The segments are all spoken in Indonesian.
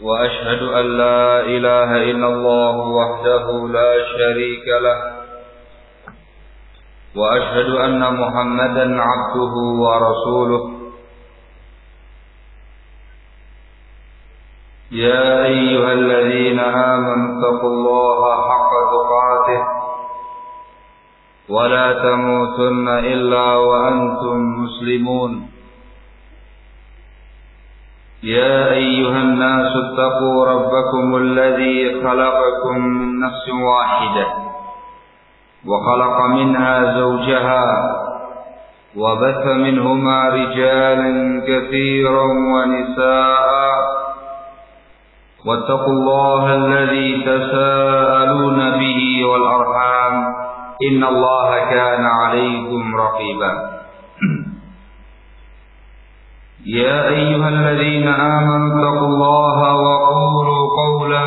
وأشهد أن لا إله إلا الله وحده لا شريك له وأشهد أن محمدا عبده ورسوله يا أيها الذين آمنوا اتقوا الله حق تقاته ولا تموتن إلا وأنتم مسلمون يا أيها الناس اتقوا ربكم الذي خلقكم من نفس واحدة وخلق منها زوجها وبث منهما رجالا كثيرا ونساء واتقوا الله الذي تساءلون به والأرحام إن الله كان عليكم رقيبا يا أيها الذين آمنوا اتقوا الله وقولوا قولا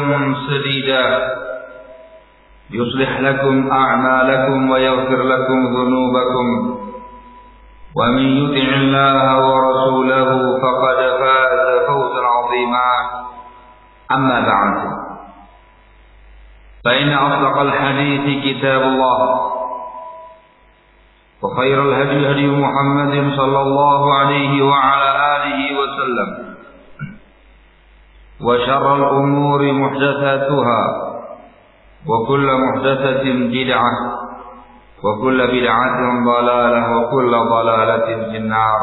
سديدا يصلح لكم أعمالكم ويغفر لكم ذنوبكم ومن يطع الله ورسوله فقد فاز فوزا عظيما أما بعد فإن أصدق الحديث كتاب الله وخير الهدي هدي محمد صلى الله عليه وعلى آله وسلم وشر الأمور محدثاتها وكل محدثة بدعة وكل بدعة ضلالة وكل ضلالة في النار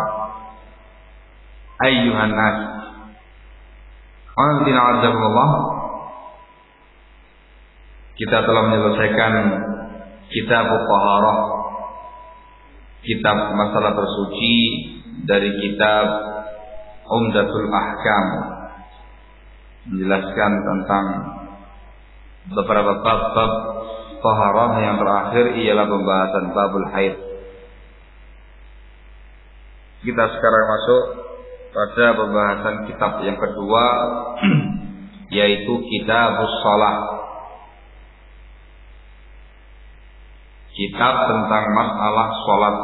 أيها الناس Allah, kita telah menyelesaikan kitab Taharah, kitab masalah bersuci dari kitab Umdatul Ahkam, menjelaskan tentang beberapa bab-bab taharah. Yang terakhir ialah pembahasan babul haid. Kita sekarang masuk pada pembahasan kitab yang kedua, yaitu Kitabus Shalah, kitab tentang masalah sholat.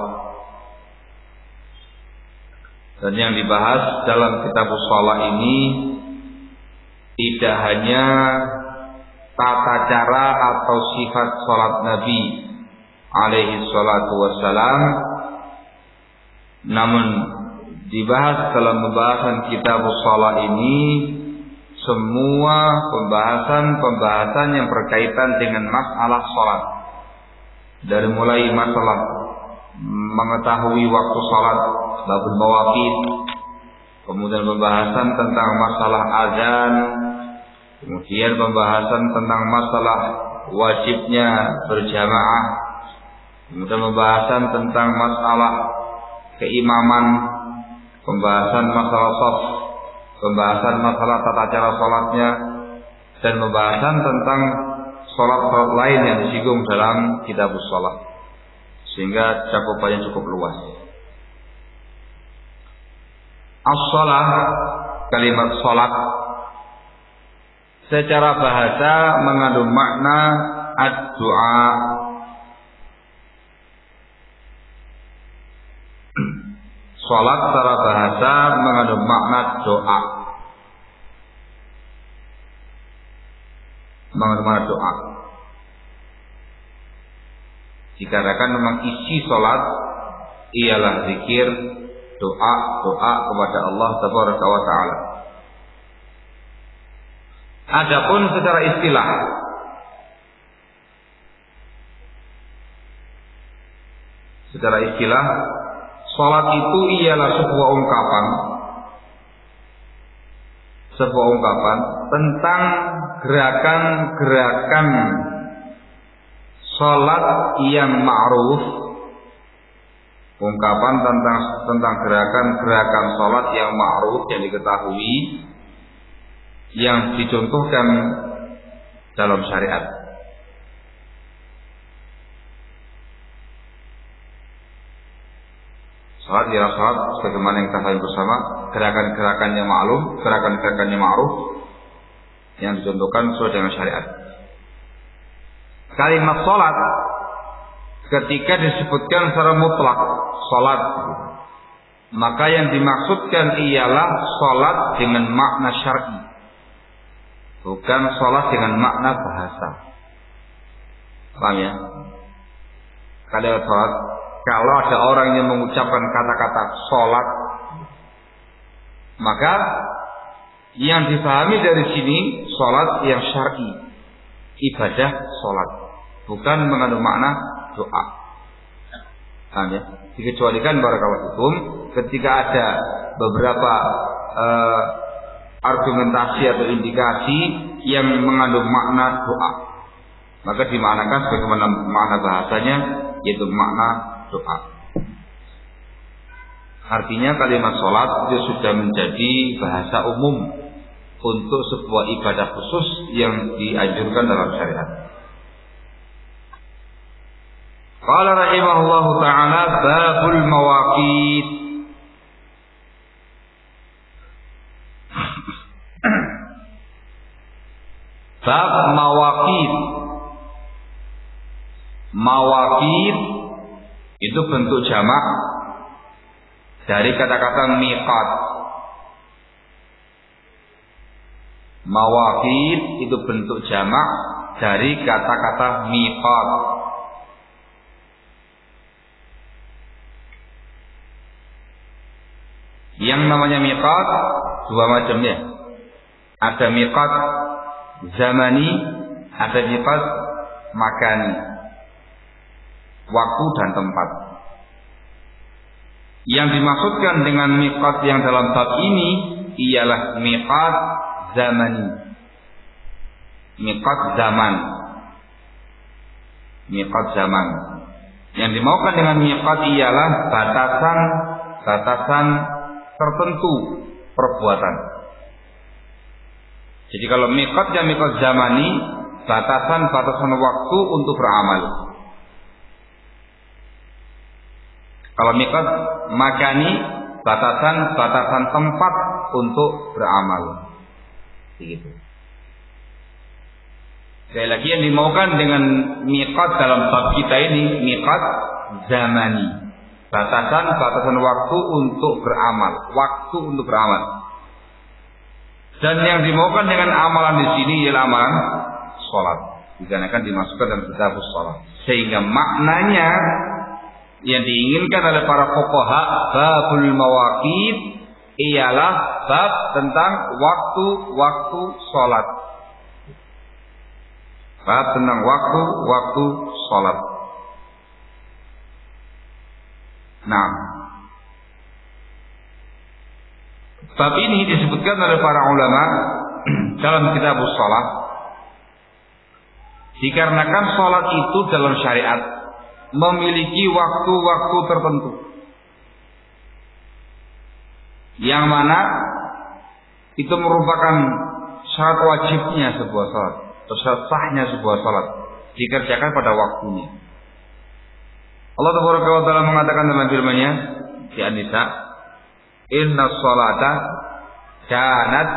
Dan yang dibahas dalam Kitabus Shalah ini tidak hanya tata cara atau sifat sholat Nabi alaihi salatu wassalam, namun dibahas dalam pembahasan Kitabus Shalah ini semua pembahasan yang berkaitan dengan masalah sholat, dari mulai masalah mengetahui waktu sholat, babul mawaqit, kemudian pembahasan tentang masalah azan, kemudian pembahasan tentang masalah wajibnya berjamaah, kemudian pembahasan tentang masalah keimaman, pembahasan masalah shaf, pembahasan masalah tata cara sholatnya, dan pembahasan tentang sholat-sholat lain yang disinggung dalam Kitabus Shalah, sehingga cakupannya cukup luas. As-shalah, kalimat sholat secara bahasa mengandung makna ad-du'a. Salat secara bahasa mengandung makna doa. Mengandung makna doa. Dikarenakan memang isi salat ialah zikir, doa kepada Allah Tabaraka wa Ta'ala. Adapun secara istilah, salat itu ialah sebuah ungkapan tentang gerakan-gerakan salat yang ma'ruf, ungkapan tentang gerakan-gerakan salat yang ma'ruf, yang diketahui, yang dicontohkan dalam syariat. Salat ialah salat sebagaimana yang kita ketahui bersama, gerakan-gerakannya maklum, gerakan-gerakannya ma'ruf, yang dicontohkan sesuai dengan syariat. Kalimat salat ketika disebutkan secara mutlak salat, maka yang dimaksudkan ialah salat dengan makna syar'i, bukan sholat dengan makna bahasa. Paham ya? Kalimat sholat, kalau ada orang yang mengucapkan kata-kata sholat, maka yang dipahami dari sini sholat yang syar'i, ibadah sholat, bukan mengandung makna doa. Paham ya? Dikecualikan barakallahu fikum ketika ada beberapa argumentasi atau indikasi yang mengandung makna doa, maka dimaknakan sebagaimana makna bahasanya, yaitu makna doa. Artinya kalimat sholat itu sudah menjadi bahasa umum untuk sebuah ibadah khusus yang dianjurkan dalam syariat. Qala rahimahullahu ta'ala babul mawaqit. Bab mawaqit. Mawaqit itu bentuk jamak dari kata-kata miqat. Mawaqit itu bentuk jamak dari kata-kata miqat. Yang namanya miqat dua macam ya. Ada miqat zamani, ada miqat makani. Waktu dan tempat. Yang dimaksudkan dengan miqat yang dalam bab ini ialah miqat zamani. Miqat zaman. Miqat zaman. Yang dimaukan dengan miqat ialah batasan tertentu perbuatan. Jadi kalau miqatnya miqat zamani, batasan waktu untuk beramal. Kalau miqat makani, batasan tempat untuk beramal. Begitu. Sekali lagi yang dimaukan dengan miqat dalam bab kita ini miqat zamani. Batasan waktu untuk beramal, Dan yang dimaukan dengan amalan di sini ialah amalan sholat. Dikarenakan dimasukkan dalam kitab sholat. Sehingga maknanya yang diinginkan oleh para fuqaha babul mawaqit ialah bab tentang waktu sholat. Bab tentang waktu sholat. Nah, bab ini disebutkan oleh para ulama dalam kitab sholat dikarenakan sholat itu dalam syariat memiliki waktu-waktu tertentu yang mana itu merupakan syarat wajibnya sebuah sholat atau syarat sahnya sebuah sholat dikerjakan pada waktunya. Allah Ta'ala mengatakan dalam firman-Nya di An-Nisa, "Inna sholata kanat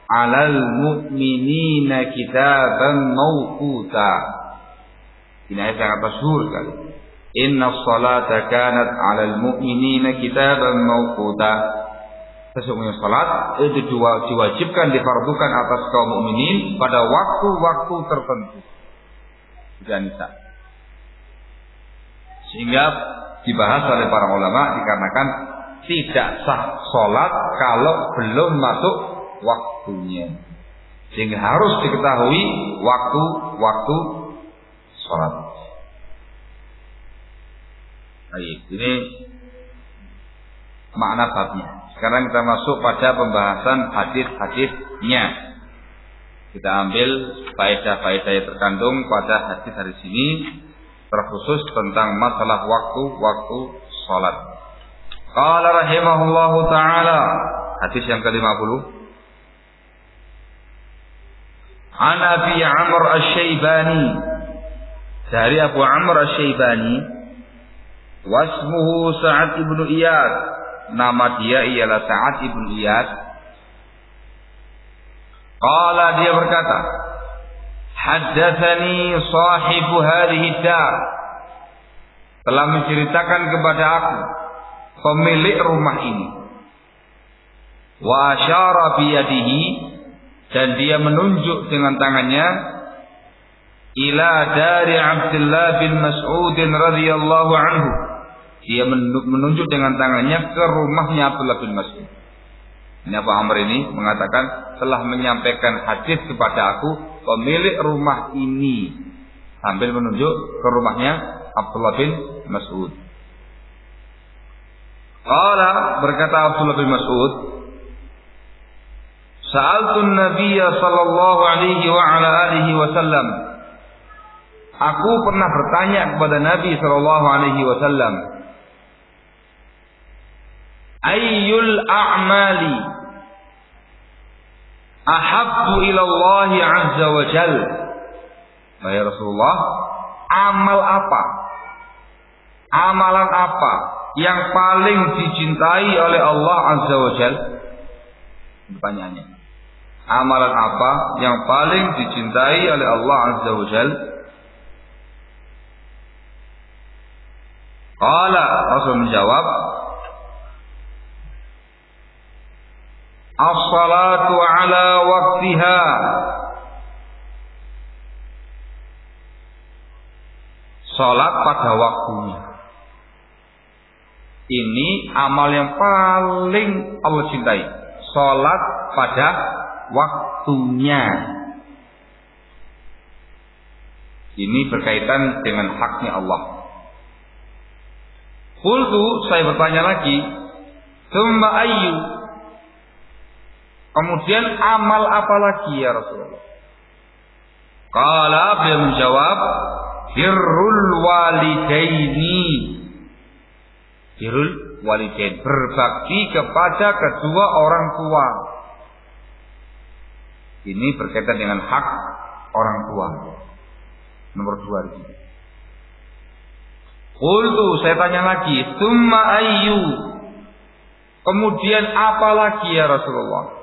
'alal mu'minina kitaban mawquta." Ini ayat sangat masyhur sekali. Inna sholata kanat 'alal mu'minina kitaban mawquta. Sesungguhnya salat itu diwajibkan, difardukan atas kaum mukminin pada waktu-waktu tertentu. Di An-Nisa. Sehingga dibahas oleh para ulama dikarenakan tidak sah sholat kalau belum masuk waktunya. Sehingga harus diketahui waktu sholat. Baik, ini makna babnya. Sekarang kita masuk pada pembahasan hadis-hadisnya. Kita ambil faedah-faedah yang terkandung pada hadis hari ini, terkhusus tentang masalah waktu sholat. Qala rahimahullahu ta'ala, hadis yang ke-50. An Abi Amr Asy-Syaibani, dari Abu Amr Asy-Syaibani, wasmuhu Sa'ad ibn Iyad, nama dia ialah Sa'ad ibn Iyad. Qala, dia berkata, haddatsani sahibu hadhihi dar, telah menceritakan kepada aku pemilik rumah ini. Wa asyara biyadihi, dan dia menunjuk dengan tangannya ila dari Abdullah bin Mas'ud radhiyallahu anhu. Dia menunjuk dengan tangannya ke rumahnya Abdullah bin Mas'ud. Ini Abu Amr ini mengatakan telah menyampaikan hadis kepada aku pemilik rumah ini, sambil menunjuk ke rumahnya Abdullah bin Mas'ud. Qala, berkata Abdullah bin Mas'ud, sa'altu an-nabiyya sallallahu alaihi wa ala alihi wasallam. Aku pernah bertanya kepada Nabi sallallahu alaihi wasallam, ayyul a'mali ahabbu ila Allah azza wa jalla. Ya Rasulullah, amal apa? Amalan apa yang paling dicintai oleh Allah azza wa jalla? Pertanyaannya. Amalan apa yang paling dicintai oleh Allah azza wa jalla? Qala, Rasul menjawab, as-salatu ala waktiha. Salat pada waktunya. Ini amal yang paling Allah cintai. Salat pada waktunya. Ini berkaitan dengan haknya Allah. Qultu, saya bertanya lagi, tsumma ayyu? Kemudian amal apa lagi ya Rasulullah? Qala, beliau menjawab, birrul walidaini. Birrul walidain, berbakti kepada kedua orang tua. Ini berkaitan dengan hak orang tua. Nomor 2 di sini. Qultu, saya tanya lagi, tsumma ayyu? Kemudian apa lagi ya Rasulullah?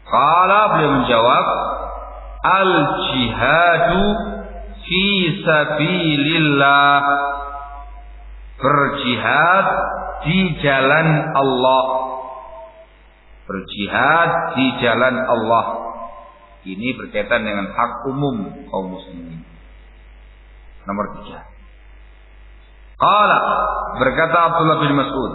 Qala, beliau menjawab, al-jihadu fi sabilillah. Berjihad di jalan Allah. Berjihad di jalan Allah. Ini berkaitan dengan hak umum kaum muslimin. Nomor 3. Qala, berkata Abdullah bin Mas'ud,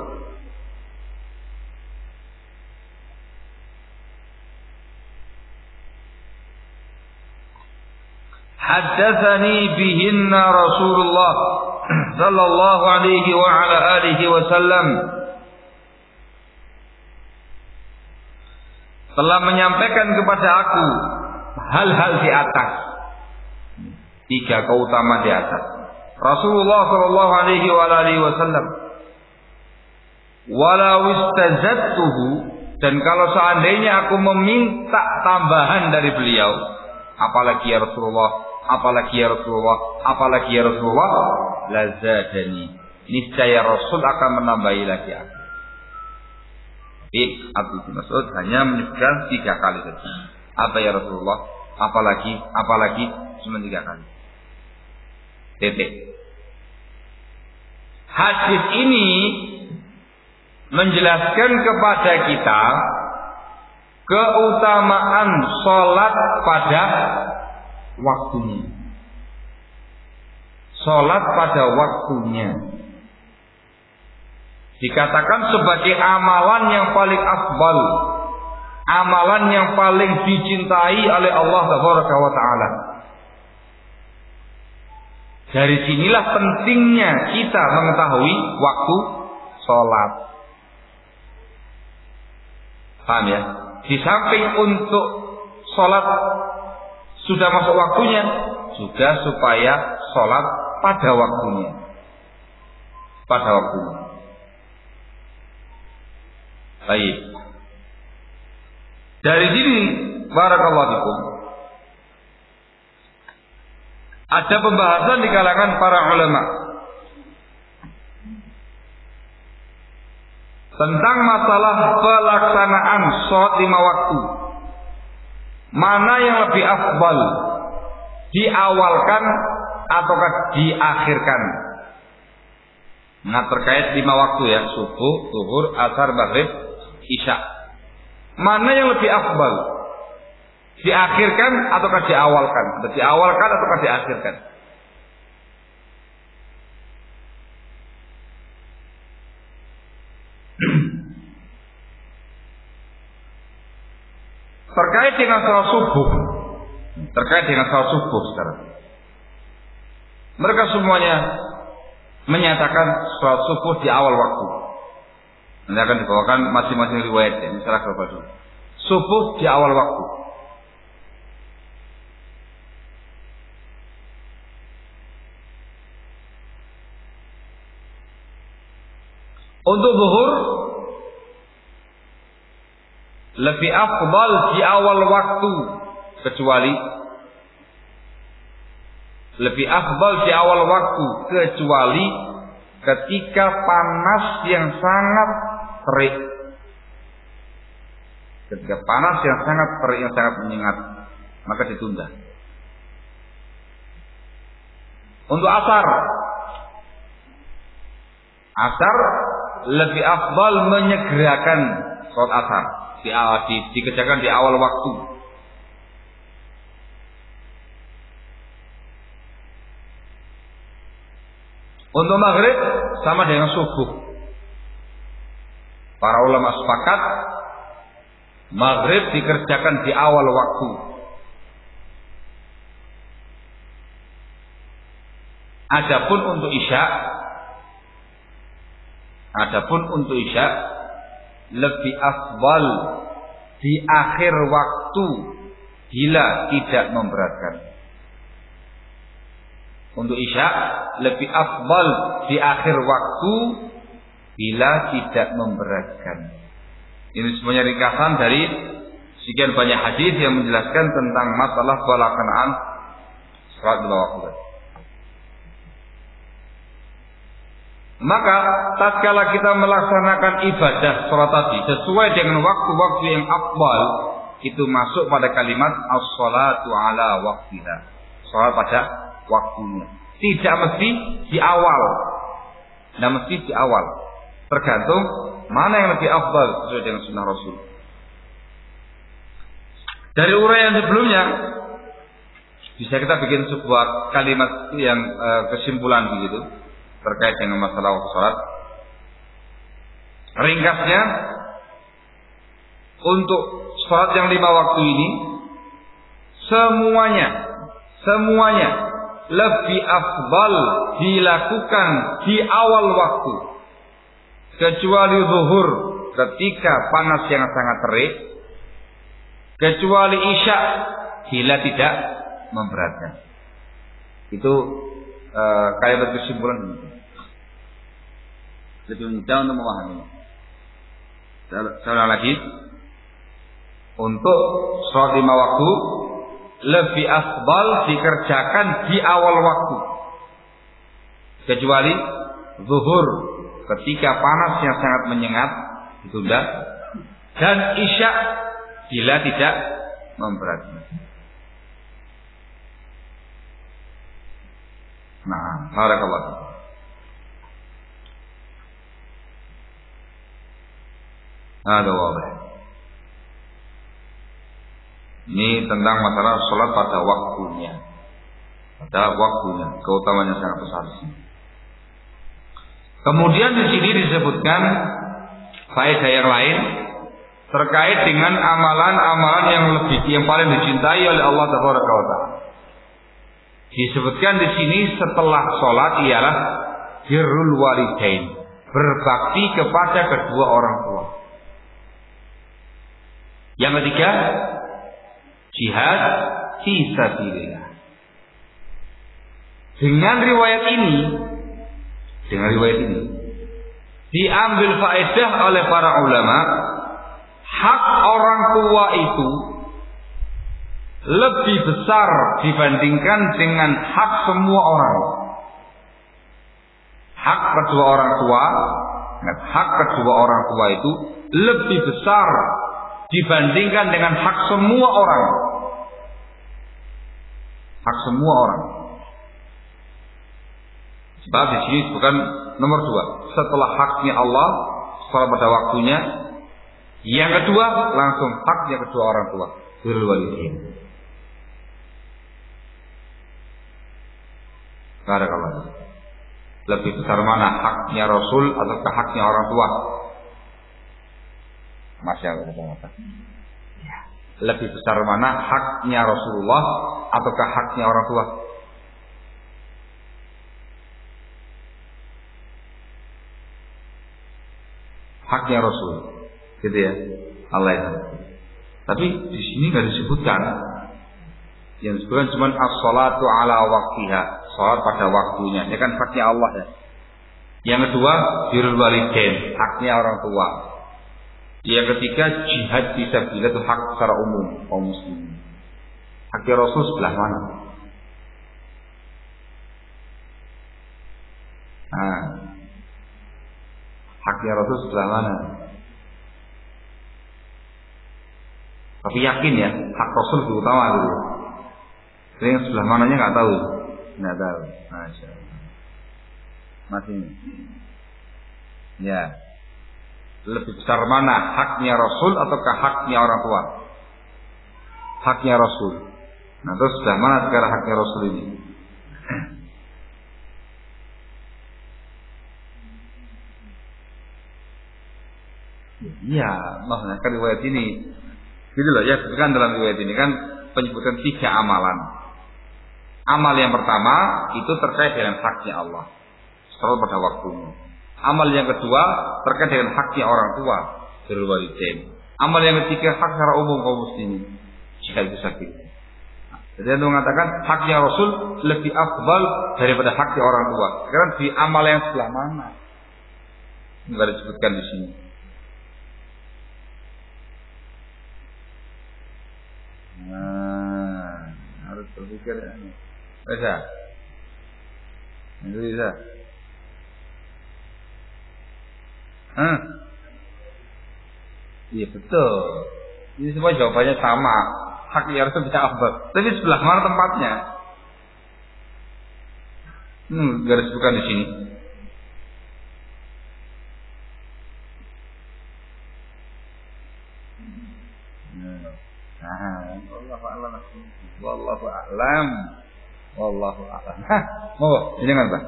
haddatsani bihinna Rasulullah sallallahu alaihi wa ala alihi wasallam, telah menyampaikan kepada aku hal-hal di atas. 3 keutamaan di atas. Rasulullah sallallahu alaihi wa ala alihi wasallam, walau istazattuhu, dan kalau seandainya aku meminta tambahan dari beliau, apalagi ya Rasulullah, apalagi ya Rasulullah, apalagi ya Rasulullah, lazadani, niscaya Rasul akan menambahi lagi aku. Jadi Abdul bin Mas'ud hanya menyebutkan 3 kali saja. Apa ya Rasulullah, apalagi, cuma 3 kali. Titik. Hadis ini menjelaskan kepada kita keutamaan sholat pada waktunya. Sholat pada waktunya dikatakan sebagai amalan yang paling afdal, amalan yang paling dicintai oleh Allah Subhanahu wa taala. Dari sinilah pentingnya kita mengetahui waktu sholat. Paham ya? Di samping untuk sholat sudah masuk waktunya, juga supaya sholat pada waktunya. Pada waktunya. Baik. Dari sini, barakallahu fikum, ada pembahasan di kalangan para ulama tentang masalah pelaksanaan sholat 5 waktu. Mana yang lebih afdal, diawalkan ataukah diakhirkan? Nah, terkait 5 waktu ya, subuh, zuhur, asar, maghrib, isya. Mana yang lebih afdal, Diakhirkan ataukah diawalkan? Atau diawalkan ataukah diakhirkan? Terkait dengan salat subuh. Terkait dengan salat subuh sekarang. Mereka semuanya menyatakan salat subuh di awal waktu. Nanti akan dibawakan masing-masing riwayat ya, misalnya berapa dulu. Subuh di awal waktu. Untuk zuhur lebih afdal di awal waktu, kecuali lebih afdal di awal waktu kecuali ketika panas yang sangat terik. Ketika panas yang sangat terik, yang sangat menyengat, maka ditunda. Untuk asar lebih afdal menyegerakan sholat asar, dikerjakan di awal waktu. Untuk maghrib sama dengan subuh. Para ulama sepakat maghrib dikerjakan di awal waktu. Adapun untuk isya lebih afdal di akhir waktu bila tidak memberatkan. Untuk isya lebih afdal di akhir waktu bila tidak memberatkan. Ini semuanya ringkasan dari sekian banyak hadis yang menjelaskan tentang masalah pelaksanaan salat lima waktu. Maka tatkala kita melaksanakan ibadah salat tadi sesuai dengan waktu-waktu yang afdal, itu masuk pada kalimat as-salatu ala waqtiha. Salat pada waktunya. Tidak mesti di awal. Tidak mesti di awal. Tergantung mana yang lebih afdal sesuai dengan sunnah Rasul. Dari uraian sebelumnya bisa kita bikin sebuah kalimat yang kesimpulan begitu terkait dengan masalah waktu salat. Ringkasnya, untuk salat yang 5 waktu ini semuanya lebih afdal dilakukan di awal waktu, kecuali zuhur ketika panas yang sangat terik, kecuali isya bila tidak memberatkan. Itu kalimat kesimpulan ini. Lebih mudah untuk memahami. Saya lagi, untuk sholat 5 waktu lebih afdal dikerjakan di awal waktu, kecuali zuhur ketika panas yang sangat menyengat ditunda, dan isya bila tidak memberatkan. Nah, barakallahu. Ada wabah. Ini tentang masalah sholat pada waktunya. Pada waktunya, keutamanya sangat besar. Kemudian di sini disebutkan faedah yang lain terkait dengan amalan-amalan yang paling dicintai oleh Allah Taala. Disebutkan di sini setelah sholat ialah birrul walidain, berbakti kepada kedua orang tua. Yang ketiga, jihad fi sabilillah. Dengan riwayat ini diambil faedah oleh para ulama, hak orang tua itu lebih besar dibandingkan dengan hak semua orang. Hak kedua orang tua itu lebih besar dibandingkan dengan hak semua orang. Hak semua orang. Sebab di sini bukan nomor 2. Setelah haknya Allah, setelah pada waktunya, yang kedua langsung haknya kedua orang tua. birrul walidain. Barakallahu. Lebih besar mana haknya Rasul atau haknya orang tua? Masya Allah. Ya. Lebih besar mana haknya Rasulullah ataukah haknya orang tua? Haknya Rasul, gitu ya. Allah ya. Tapi di sini nggak disebutkan. Yang disebutkan cuma as-salatu ala waqtiha, salat pada waktunya. Ini kan haknya Allah ya. Yang kedua, birrul walidain, haknya orang tua. Yang ketiga, jihad fisabilillah itu hak secara umum kaum muslimin. Haknya Rasul sebelah mana? Nah, haknya Rasul sebelah mana? Tapi yakin ya, hak Rasul lebih utama dulu. Yang sebelah mananya nggak tahu. Nggak tahu. Masya Allah. Masih. Ya. Lebih besar mana haknya Rasul ataukah haknya orang tua? Haknya Rasul. Nah, terus sebelah mana sekarang haknya Rasul ini? Iya, maksudnya kan riwayat ini. Gitu loh ya, kan dalam riwayat ini kan penyebutan 3 amalan. Amal yang pertama itu terkait dengan haknya Allah, salat pada waktunya. Amal yang kedua terkait dengan haknya orang tua, birrul walidain. Amal yang ketiga hak secara umum kaum muslimin, jihad fisabilillah. Jadi Anda mengatakan haknya Rasul lebih afdal daripada haknya orang tua. Sekarang di amal yang sebelah mana? Enggak disebutkan di sini. Nah, harus berpikir ya. Bisa? Itu bisa? Iya betul. Ini semua jawabannya sama. Haknya Rasul bisa afdal. Tapi sebelah mana tempatnya? Garis bukan di sini. Wallahu a'lam. Wallahu a'lam. Mau jangan Pak.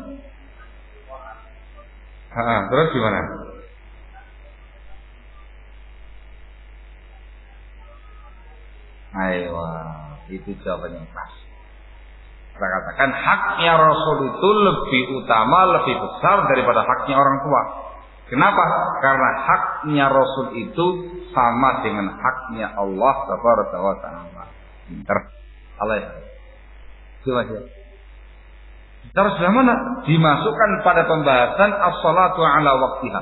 Terus gimana? Ayo, itu jawabannya pas. Kita katakan haknya Rasul itu lebih utama, lebih besar daripada haknya orang tua. Kenapa? Karena haknya Rasul itu sama dengan haknya Allah Subhanahu wa taala. Pinter. Allah ya. Itu aja. Terus bagaimana? Dimasukkan pada pembahasan as-salatu ala waqtiha.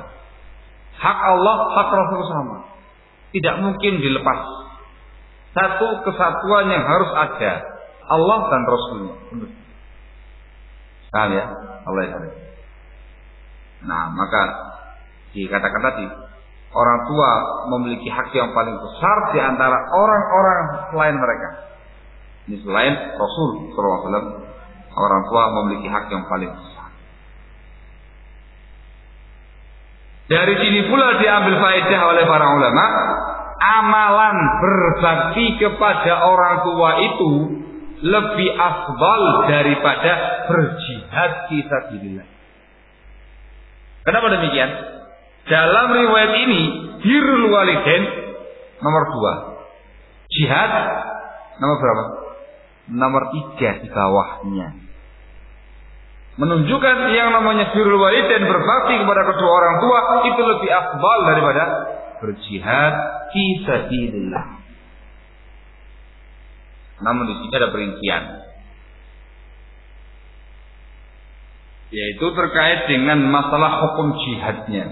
Hak Allah, hak Rasul sama. Tidak mungkin dilepas. Satu kesatuan yang harus ada, Allah dan Rasulnya. Paham ya? Allah ya. Nah, maka dikatakan tadi, orang tua memiliki hak yang paling besar di antara orang-orang selain mereka. Ini selain Rasul SAW, orang tua memiliki hak yang paling besar. Dari sini pula diambil faedah oleh para ulama, amalan berbakti kepada orang tua itu lebih afdal daripada berjihad fisabilillah. Kenapa demikian? Dalam riwayat ini birrul walidain nomor 2, jihad nomor berapa? Nomor 3 di bawahnya. Menunjukkan yang namanya birrul walidain, berbakti kepada kedua orang tua itu lebih afdal daripada berjihad fisabilillah. Namun di sini ada perincian, yaitu terkait dengan masalah hukum jihadnya.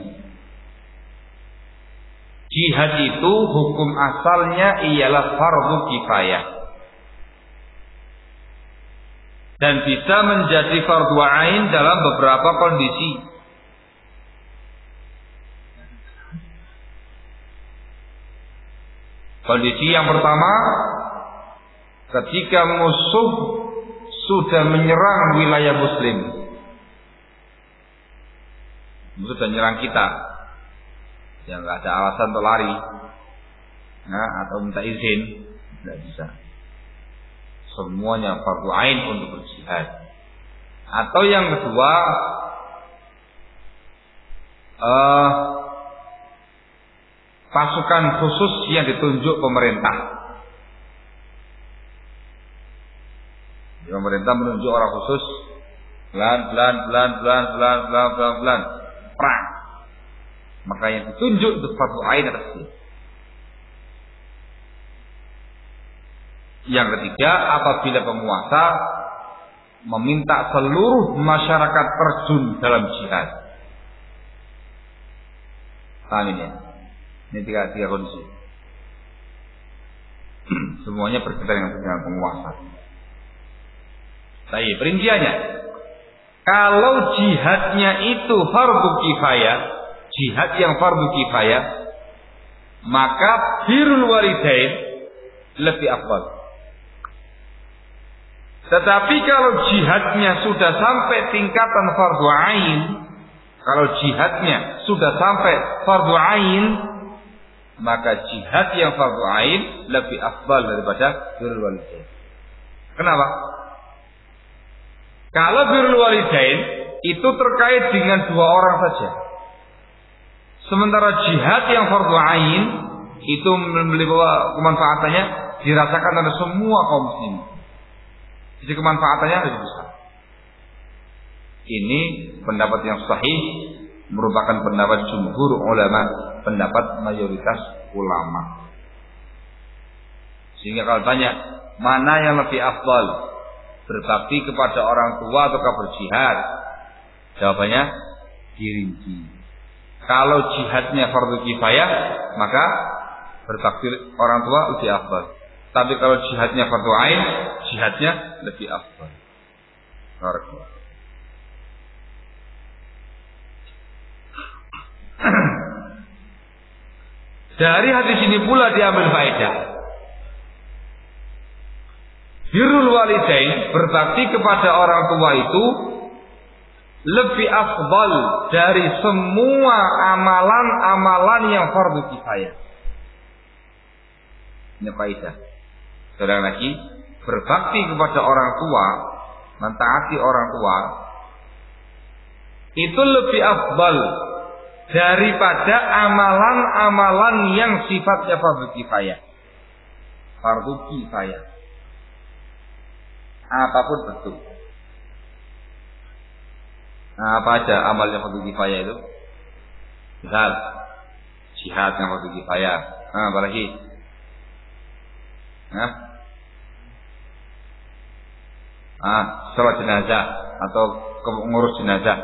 Jihad itu hukum asalnya ialah fardu kifayah dan bisa menjadi fardu ain dalam beberapa kondisi. Kondisi yang pertama, ketika musuh sudah menyerang wilayah muslim, musuh sudah menyerang kita, ya nggak ada alasan untuk lari, nah, atau minta izin, Tidak bisa. Semuanya fardu ain untuk berjihad. Atau yang kedua, pasukan khusus yang ditunjuk pemerintah. Pemerintah menunjuk orang khusus, pelan perang. Maka yang ditunjuk itu fardu ain atas dia. Yang ketiga, apabila penguasa meminta seluruh masyarakat terjun dalam jihad. Paham ini? Ini tiga kondisi. Semuanya berkaitan dengan penguasa. Tapi perinciannya, kalau jihadnya itu fardu kifayah, jihad yang fardu kifayah, maka birrul walidain lebih afdal. Tetapi kalau jihadnya sudah sampai tingkatan fardu ain, kalau jihadnya sudah sampai fardu ain, maka jihad yang fardu ain lebih afdal daripada birrul walidain. Kenapa? Kalau birrul walidain itu terkait dengan dua orang saja. Sementara jihad yang fardu ain itu memiliki kemanfaatannya dirasakan oleh semua kaum muslimin. Jadi kemanfaatannya lebih besar. Ini pendapat yang sahih, merupakan pendapat jumhur ulama, pendapat mayoritas ulama. Sehingga kalau tanya mana yang lebih afdal, berbakti kepada orang tua atau berjihad, jawabannya dirinci. Kalau jihadnya fardu kifayah, maka berbakti orang tua lebih afdal. Tapi kalau jihadnya fardu ain, jihadnya lebih afdal. Dari hadis ini pula diambil faedah. Birrul walidain, berbakti kepada orang tua itu lebih afdal dari semua amalan-amalan yang fardu kifayah. Ini faedah. Sekali lagi, berbakti kepada orang tua, mentaati orang tua, itu lebih afdal daripada amalan-amalan yang sifatnya fardu kifayah. Fardu kifayah. Apapun bentuk. Nah, apa aja amal yang fardu kifayah itu? Misal jihad yang fardu kifayah. Nah, apa lagi? Salat jenazah atau mengurus jenazah.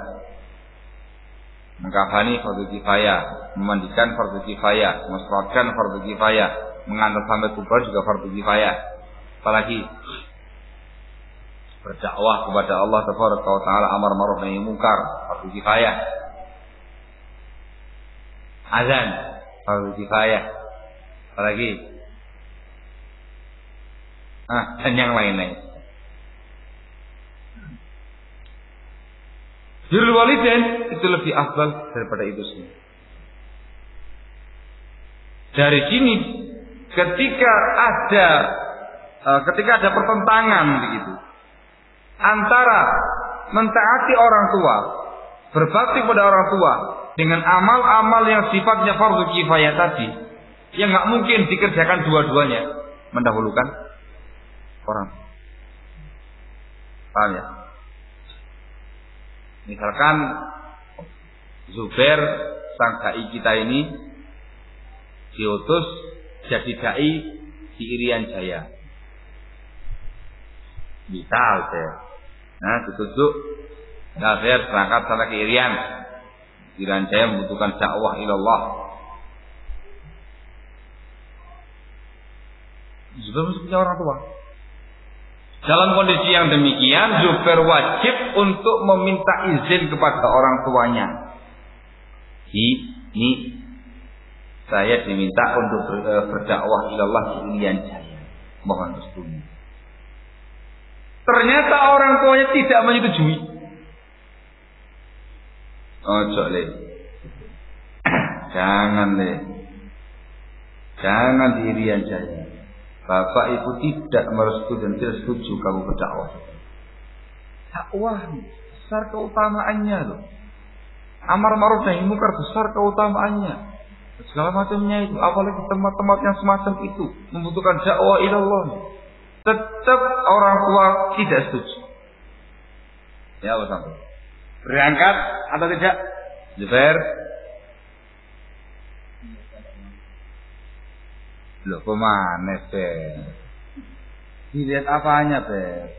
Mengkafani fardu kifayah, memandikan fardu kifayah, mensolatkan fardu kifayah, mengantar sampai kubur juga fardu kifayah. Apalagi berdakwah kepada Allah Taala amar ma'ruf nahi munkar, fardu kifayah. Azan fardu kifayah. Apalagi dan yang lain-lain. Birrul walidain itu lebih afdal daripada itu semua. Dari sini ketika ada pertentangan begitu antara mentaati orang tua, berbakti kepada orang tua dengan amal-amal yang sifatnya fardu kifayah tadi, yang nggak mungkin dikerjakan dua-duanya, mendahulukan orang. Paham ya? Misalkan Zubair sang dai kita ini diutus jadi dai di Irian Jaya. Misal saya, ditunjuk Zubair berangkat sana ke Irian Jaya membutuhkan dakwah ilallah. Zubair mesti punya orang tua. Dalam kondisi yang demikian, Zubair wajib untuk meminta izin kepada orang tuanya. Ini saya diminta untuk berdakwah ilallah di Irian Jaya. Mohon restunya. Ternyata orang tuanya tidak menyetujui. Ojo le. Jangan le. Jangan di Irian Jaya. bapak ibu tidak merestui dan tidak setuju kamu berdakwah. Dakwah besar keutamaannya loh. Amar ma'ruf nahi munkar besar keutamaannya. Segala macamnya itu, apalagi tempat-tempat yang semacam itu membutuhkan dakwah ilallah. Tetap orang tua tidak setuju. Ya apa sampai? Berangkat atau tidak? Zubair. Loh kemana Ber? Dilihat apanya Ber?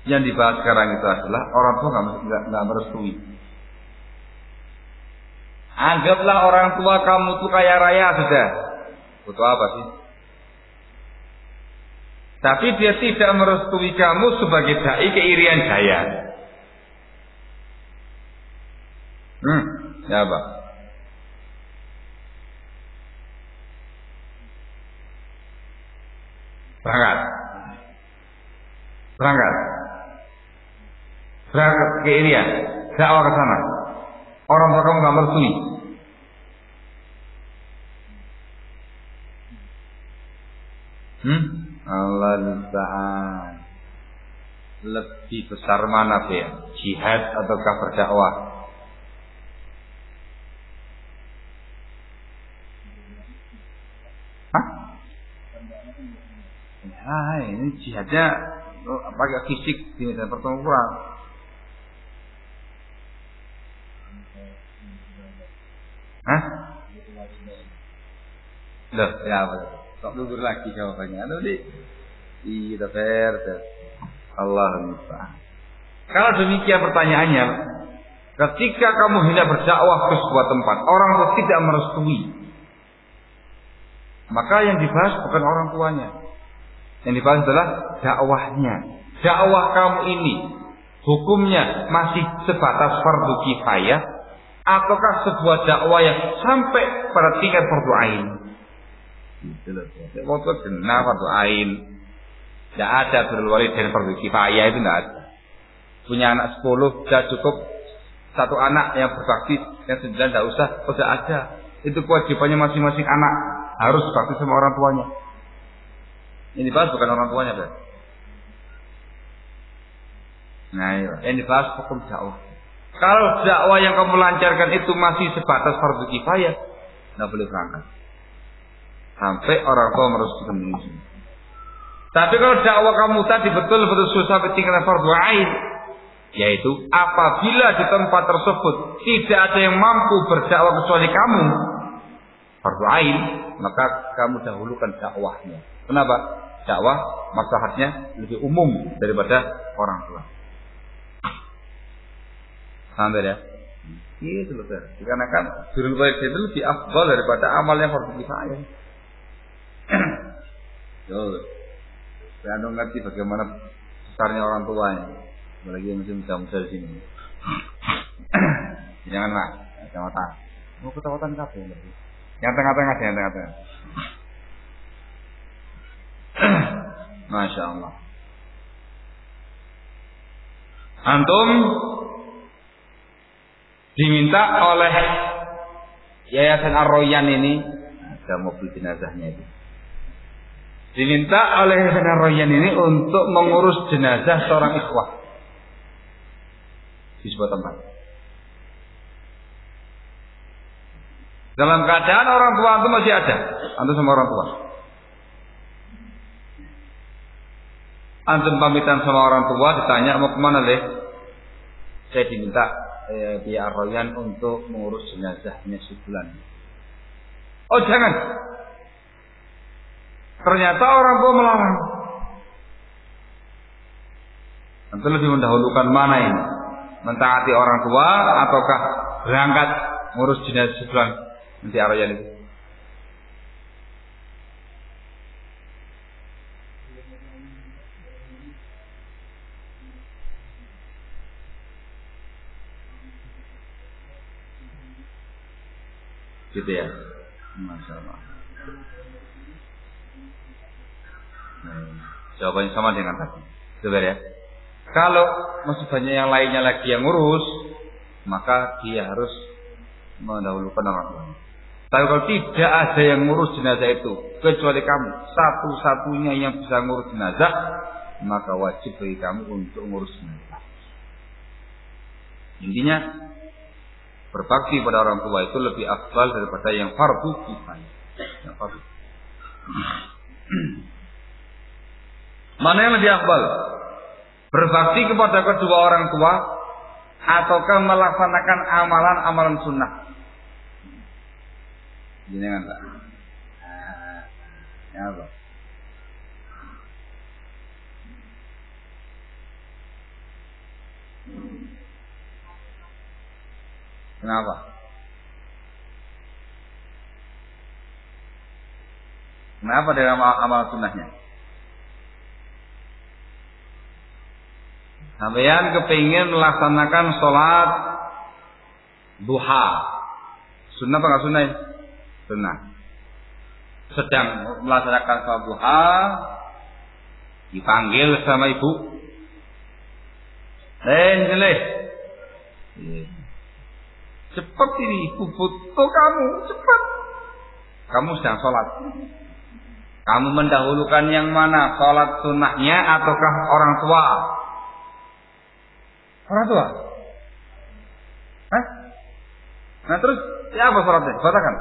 Yang dibahas sekarang itu adalah orang tua nggak merestui. Anggaplah orang tua kamu tuh kaya raya sudah. Butuh apa sih? Tapi dia tidak merestui kamu sebagai dai keirian jaya. Ya apa? Berangkat ke Irian, dakwah ke sana. Orang tua kamu nggak merestui. Allah Ta'ala. Lebih besar mana ya? Jihad ataukah berdakwah? Hah? Ya, ini jihadnya pakai fisik di medan pertempuran. Hah? Loh, ya apa? Kok mundur lagi jawabannya? Iya, fair. Allah Ta'ala. Kalau demikian pertanyaannya, ketika kamu hendak berdakwah ke sebuah tempat, orang tua tidak merestui, maka yang dibahas bukan orang tuanya. Yang dibahas adalah dakwahnya. Dakwah kamu ini hukumnya masih sebatas fardu kifayah ataukah sebuah dakwah yang sampai pada tingkat fardu ain? Gitu loh. Waktu kena fardu ain. Tidak ada birrul walidain fardu kifayah, itu tidak ada. Punya anak 10 sudah cukup, satu anak yang berbakti, yang 9 tidak usah, tidak ada. Itu kewajibannya masing-masing anak harus berbakti sama orang tuanya. Ini dibahas bukan orang tuanya, Bro. Nah, ini dibahas hukum dakwah. Kalau dakwah yang kamu lancarkan itu masih sebatas fardu kifayah, tidak boleh berangkat sampai orang tua merestui sendiri. Tapi kalau dakwah kamu tadi betul-betul susah sampai tingkat fardu ain, yaitu apabila di tempat tersebut tidak ada yang mampu berdakwah kecuali kamu, fardu ain, maka kamu dahulukan dakwahnya. Kenapa? Dakwah maslahatnya lebih umum daripada orang tua. Sampai ya? Gitu loh, dikarenakan birrul walidain itu lebih afdal daripada amal yang fardu kifayah. Yo, saya ngerti bagaimana besarnya orang tuanya, apalagi yang masih muda-muda di sini. Janganlah, kecamatan. Mau kecamatan kafe lagi. Yang tengah-tengah, yang tengah-tengah. Masya Allah. Antum diminta oleh Yayasan Ar-Royan ini, ada mobil jenazahnya itu. Diminta oleh Yayasan Ar-Royan ini untuk mengurus jenazah seorang ikhwah di sebuah tempat. Dalam keadaan orang tua itu masih ada, antum sama orang tua. Antum pamitan sama orang tua, ditanya mau kemana leh? Saya diminta di Ar-Royan untuk mengurus jenazahnya si fulan. Oh jangan. Ternyata orang tua melarang. Antum lebih mendahulukan mana ini? Mentaati orang tua ataukah berangkat mengurus jenazah si fulan di Ar-Royan itu? Gitu ya. Masya Allah. Jawabannya sama dengan tadi. Betul ya. Kalau masih banyak yang lainnya lagi yang ngurus, maka dia harus mendahulukan orang tua. Tapi kalau tidak ada yang ngurus jenazah itu kecuali kamu, satu-satunya yang bisa ngurus jenazah, maka wajib bagi kamu untuk ngurus jenazah. Intinya berbakti pada orang tua itu lebih afdal daripada yang fardu kifayah. Yang fardu. Mana yang lebih afdal? Berbakti kepada kedua orang tua ataukah melaksanakan amalan-amalan sunnah? Gini kan Pak? Ya apa? Kenapa? Kenapa dengan amal sunnahnya? Sampeyan kepingin melaksanakan sholat duha. Sunnah apa nggak sunnah? Sunnah. Sedang melaksanakan sholat duha, dipanggil sama ibu. Jelek. Cepat ini, ibu butuh kamu, cepat. Kamu sedang sholat. Kamu mendahulukan yang mana? Sholat sunnahnya ataukah orang tua? Orang tua? Hah? Nah terus, ya apa sholatnya? Batalkan?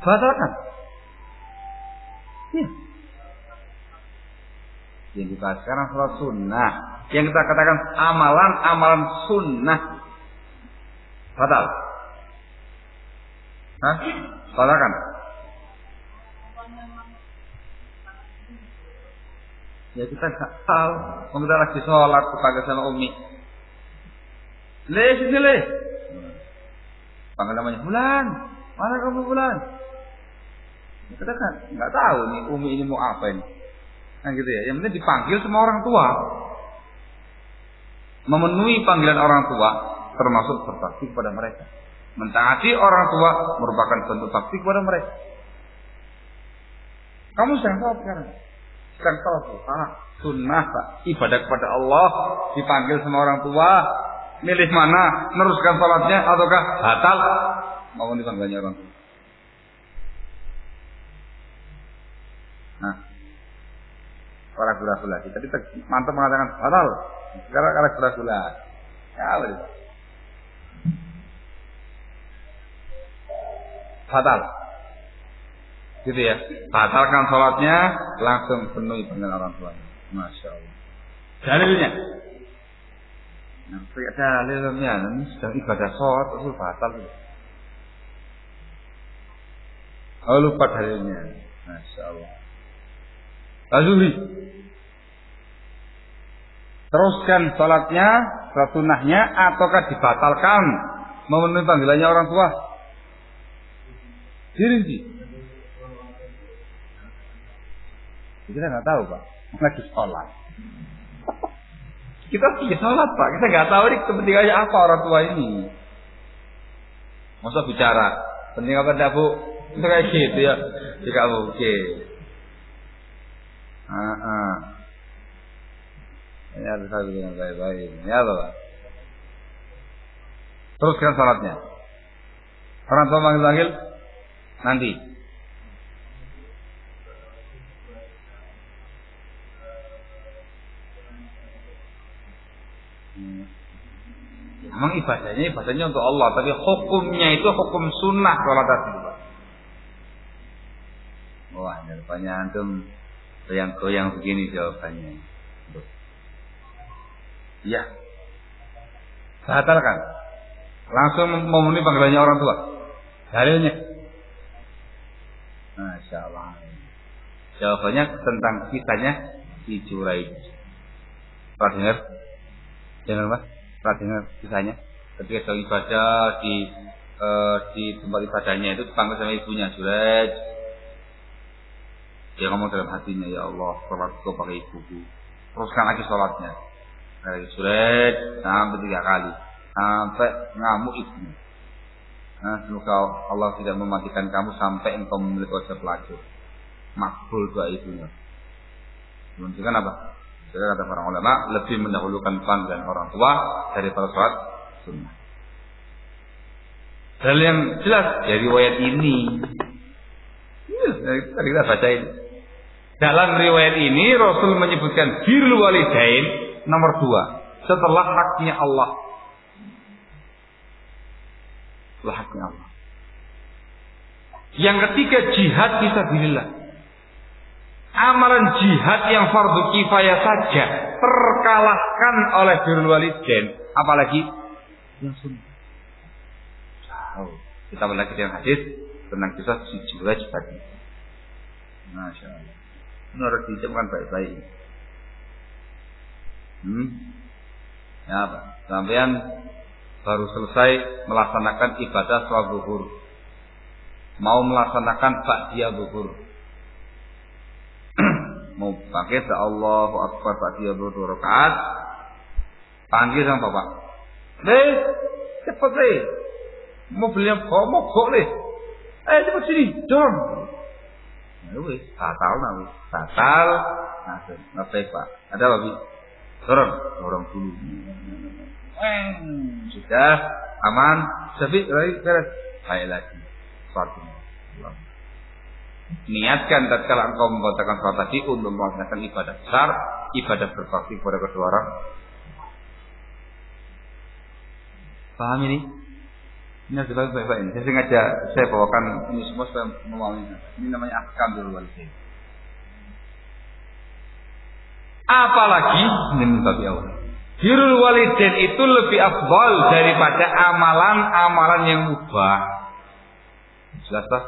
Batalkan? Iya. Yang dibahas sekarang sholat sunnah. Yang kita katakan amalan sunnah. Batal? Hah? Batalkan? Ya kita nggak tahu. Kita lagi sholat kepada sama Umi. Sini le. Panggil namanya Bulan. Mana kamu Bulan? Ya, kita kan nggak tahu nih Umi ini mau apa ini. Nah gitu ya. Yang penting dipanggil sama orang tua. Memenuhi panggilan orang tua termasuk berbakti kepada mereka. Mentaati orang tua merupakan bentuk bakti kepada mereka. Kamu sedang sholat sekarang. Sedang sholat sunnah Pak. Ibadah kepada Allah dipanggil sama orang tua. Milih mana? Meneruskan sholatnya ataukah batal? Mau dipanggilnya orang tua. Nah, para gula-gula kita mantap mengatakan batal. Sekarang para gula-gula. Ya boleh. Batal. Gitu ya. Batalkan sholatnya, langsung penuhi panggilan orang tuanya. Masya Allah. Dalilnya. Nah, dalilnya ini sedang ibadah sholat itu batal. Oh lupa dalilnya. Masya Allah. Azuri. Teruskan sholatnya, sholat sunnahnya, ataukah dibatalkan memenuhi panggilannya orang tua? Dirinci. Kita nggak tahu Pak, lagi sholat. Kita lagi sholat Pak, kita nggak tahu ini kepentingannya apa orang tua ini. Masa bicara, penting apa enggak Bu? Itu kayak gitu ya, jika oke. Ini harus satu dengan baik-baik. Ya Pak. Teruskan sholatnya. Orang tua manggil-manggil nanti. Memang ibadahnya untuk Allah, tapi hukumnya itu hukum sunnah sholat tadi. Wah, jawabannya antum goyang-goyang begini jawabannya. Iya. Batalkan. Langsung memenuhi panggilannya orang tua. Dalilnya. Masya Allah. Jawabannya tentang kisahnya si Juraij. Pernah dengar? Dengar Pak? Pernah dengar kisahnya? Ketika sedang ibadah di tempat ibadahnya itu dipanggil sama ibunya Juraij. Dia ngomong dalam hatinya, ya Allah, sholatku pakai ibuku. Teruskan lagi sholatnya. Dari Juraij sampai 3 kali, sampai ngamuk ibunya. Semoga Allah tidak mematikan kamu sampai engkau memiliki wajah pelacur. Makbul doa itu. Menunjukkan apa? Jadi kata para ulama lebih mendahulukan panggilan orang tua daripada sholat sunnah. Hal yang jelas dari riwayat ini. Tadi kita baca ini. Dalam riwayat ini Rasul menyebutkan birrul walidain nomor 2 setelah haknya Allah. Setelah haknya Allah. Yang ketiga jihad fisabilillah. Amalan jihad yang fardu kifayah saja terkalahkan oleh birrul walidain, apalagi yang sunnah. Kita lagi dengan hadis tentang kisah si Jurayj tadi. Masya Allah. Ini harus dicamkan baik-baik. Ya apa? Sampean baru selesai melaksanakan ibadah sholat zuhur, mau melaksanakan ba'diyah zuhur, mau pakai Allahu Akbar ba'diyah zuhur 2 rakaat, panggil sama bapak, cepet mau beli apa? Mogok le. Cepet sini, dorong. Wis, batal. Nah, baik Pak. Ada apa, Bi? Dorong dulu. Sudah aman, Syafiq beres. Baik lagi. Suatu. Niatkan tatkala engkau membatalkan salat tadi untuk melaksanakan ibadah besar, ibadah berbakti kepada kedua orang. Paham ini? Ini harus baik-baik ini. Saya sengaja saya bawakan ini semua supaya memahami. Ini namanya ahkam birrul walidain. Apalagi ini babi awal. Birrul walidain itu lebih afdal daripada amalan-amalan yang mubah. Jelas tak?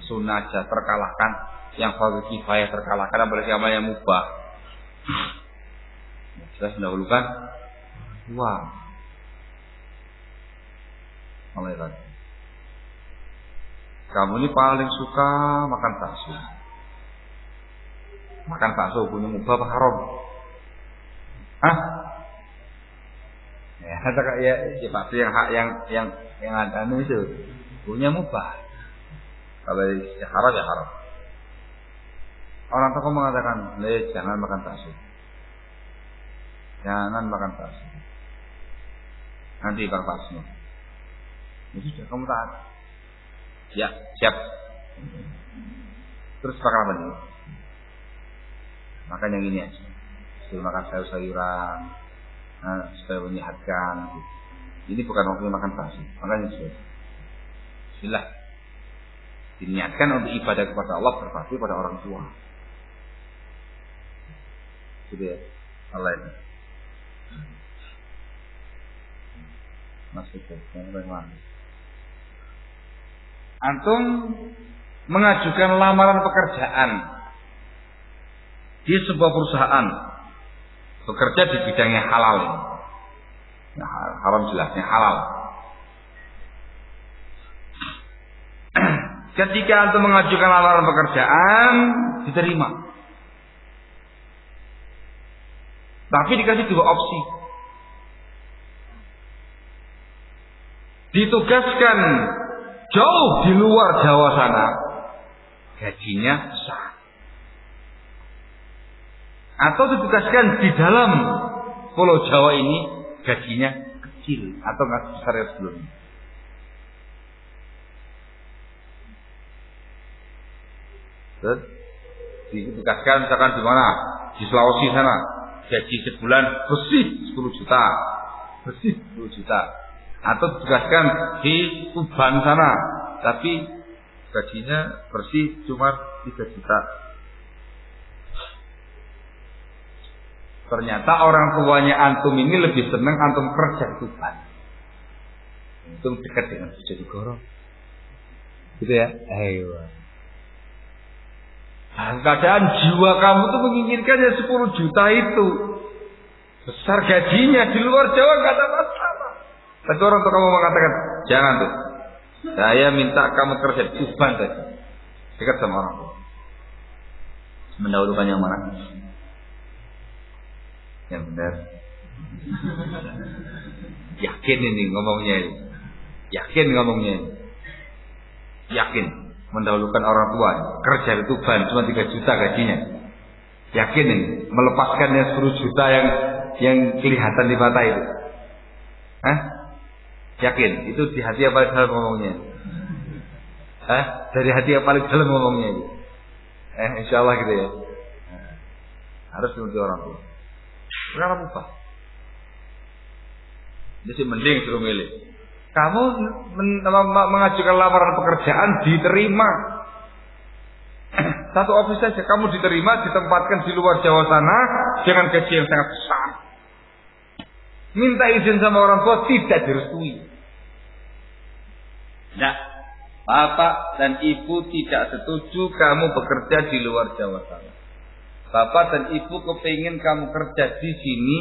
Sunnah aja terkalahkan, yang fardu kifayah terkalahkan, apalagi amal yang mubah. Jelas mendahulukan. Wah. Kamu ini paling suka makan bakso. Makan bakso punya mubah apa haram? Hah? Ya bakso yang hak yang ada itu punya mubah. Kalau haram ya haram. Orang tua mengatakan, jangan makan bakso. Jangan makan bakso. Nanti bakso. Jadi sudah kamu taat. Ya, siap. Terus makan apa nih? Makan yang ini aja. Sudah makan sayur-sayuran. Supaya menyehatkan. Ini bukan waktunya makan bakso. Makanya sudah. Bismillah. Diniatkan untuk ibadah kepada Allah, berbakti pada orang tua. Sudah. Allah ini. Masuk ke mana? Antum mengajukan lamaran pekerjaan di sebuah perusahaan, bekerja di bidang yang halal. Nah, haram jelasnya halal. Ketika antum mengajukan lamaran pekerjaan, diterima. Tapi dikasih 2 opsi. Ditugaskan jauh di luar Jawa sana, gajinya besar. Atau ditugaskan di dalam Pulau Jawa ini, gajinya kecil atau nggak sebesar yang sebelumnya. Terus ditugaskan misalkan di mana? Di Sulawesi sana, gaji sebulan bersih 10 juta, bersih 10 juta. Atau ditugaskan di Tuban sana, tapi gajinya bersih cuma 3 juta. Ternyata orang tuanya antum ini lebih senang antum kerja di Tuban. Antum dekat dengan Bojonegoro. Gitu ya? Ayo. Nah, keadaan jiwa kamu tuh menginginkan ya 10 juta itu. Besar gajinya di luar Jawa nggak ada masalah. Tapi orang tua kamu mengatakan, jangan tuh. Saya minta kamu kerja di Tuban saja. Dekat sama orang tua. Mendahulukan yang mana? Yang benar. Yakin ini ngomongnya ini. Yakin ngomongnya. Yakin mendahulukan orang tua. Kerja di Tuban cuma 3 juta gajinya. Yakin ini melepaskan yang 10 juta yang kelihatan di mata itu. Hah? Yakin? Itu di hati yang paling dalam ngomongnya. Hah? Dari hati yang paling dalam ngomongnya itu. Insya Allah gitu ya. Harus menuruti orang tua. Kenapa lupa? Jadi mending suruh milih. Kamu mengajukan lamaran pekerjaan diterima. Satu office saja kamu diterima, ditempatkan di luar Jawa sana dengan gaji yang sangat besar. Minta izin sama orang tua tidak direstui. Nah, bapak dan ibu tidak setuju kamu bekerja di luar Jawa sana. Bapak dan ibu kepingin kamu kerja di sini,